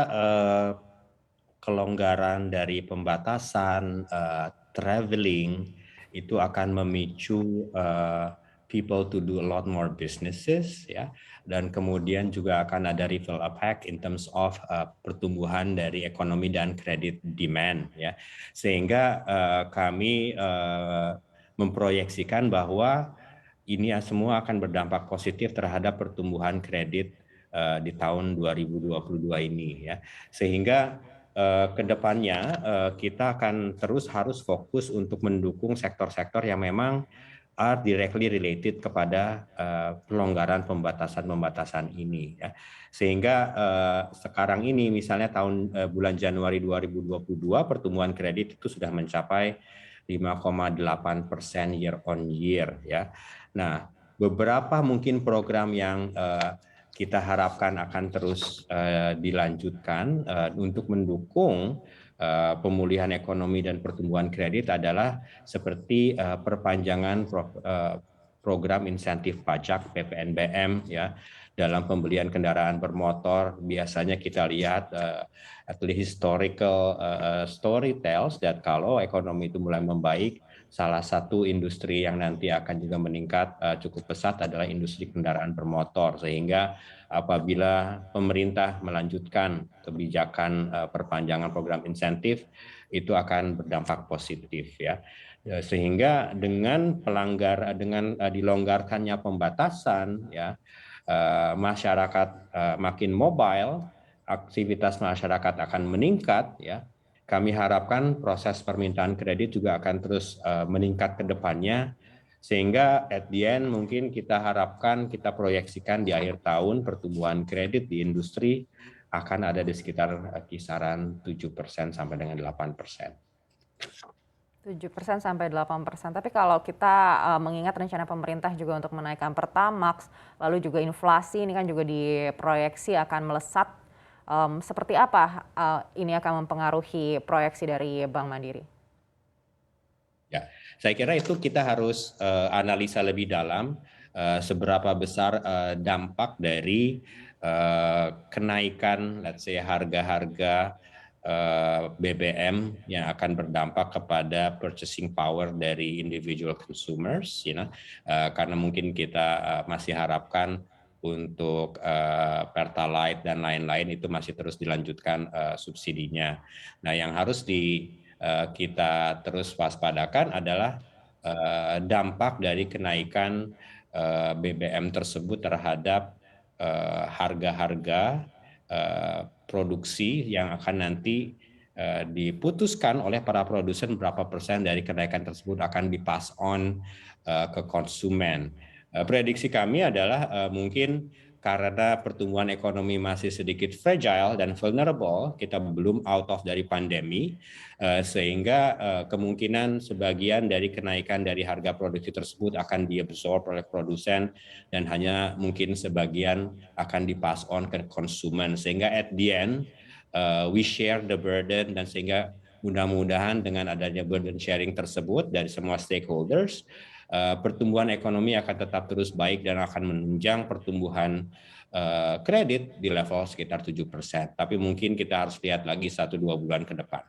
eh, kelonggaran dari pembatasan traveling itu akan memicu people to do a lot more businesses, ya, dan kemudian juga akan ada ripple effect in terms of pertumbuhan dari ekonomi dan kredit demand, ya, sehingga kami memproyeksikan bahwa ini semua akan berdampak positif terhadap pertumbuhan kredit di tahun 2022 ini, ya, sehingga ke depannya kita akan terus harus fokus untuk mendukung sektor-sektor yang memang are directly related kepada pelonggaran pembatasan-pembatasan ini, ya. Sehingga sekarang ini misalnya bulan Januari 2022 pertumbuhan kredit itu sudah mencapai 5,8% year on year, ya. Nah, beberapa mungkin program yang kita harapkan akan terus dilanjutkan untuk mendukung pemulihan ekonomi dan pertumbuhan kredit adalah seperti perpanjangan program insentif pajak PPNBM, ya, dalam pembelian kendaraan bermotor. Biasanya kita lihat at least historical story tells that kalau ekonomi itu mulai membaik, salah satu industri yang nanti akan juga meningkat cukup pesat adalah industri kendaraan bermotor, sehingga apabila pemerintah melanjutkan kebijakan perpanjangan program insentif itu akan berdampak positif, ya. Sehingga dengan dilonggarkannya pembatasan, ya, masyarakat makin mobile, aktivitas masyarakat akan meningkat, ya. Kami harapkan proses permintaan kredit juga akan terus meningkat ke depannya, sehingga at the end mungkin kita harapkan, kita proyeksikan di akhir tahun pertumbuhan kredit di industri akan ada di sekitar kisaran 7% sampai dengan 8%. 7% sampai 8%. Tapi kalau kita mengingat rencana pemerintah juga untuk menaikkan Pertamax, lalu juga inflasi ini kan juga diproyeksi akan melesat. Seperti apa ini akan mempengaruhi proyeksi dari Bank Mandiri? Ya, saya kira itu kita harus analisa lebih dalam seberapa besar dampak dari kenaikan, let's say, harga-harga BBM yang akan berdampak kepada purchasing power dari individual consumers, karena mungkin kita masih harapkan untuk Pertalite dan lain-lain itu masih terus dilanjutkan subsidinya. Nah, yang harus kita terus waspadakan adalah dampak dari kenaikan BBM tersebut terhadap harga-harga produksi yang akan nanti diputuskan oleh para produsen berapa persen dari kenaikan tersebut akan dipass on ke konsumen. Prediksi kami adalah mungkin karena pertumbuhan ekonomi masih sedikit fragile dan vulnerable, kita belum out of dari pandemi, sehingga kemungkinan sebagian dari kenaikan dari harga produksi tersebut akan diabsorb oleh produsen dan hanya mungkin sebagian akan dipass on ke konsumen, sehingga at the end we share the burden, dan sehingga mudah-mudahan dengan adanya burden sharing tersebut dari semua stakeholders, pertumbuhan ekonomi akan tetap terus baik dan akan menunjang pertumbuhan kredit di level sekitar 7%. Tapi mungkin kita harus lihat lagi 1-2 bulan ke depan.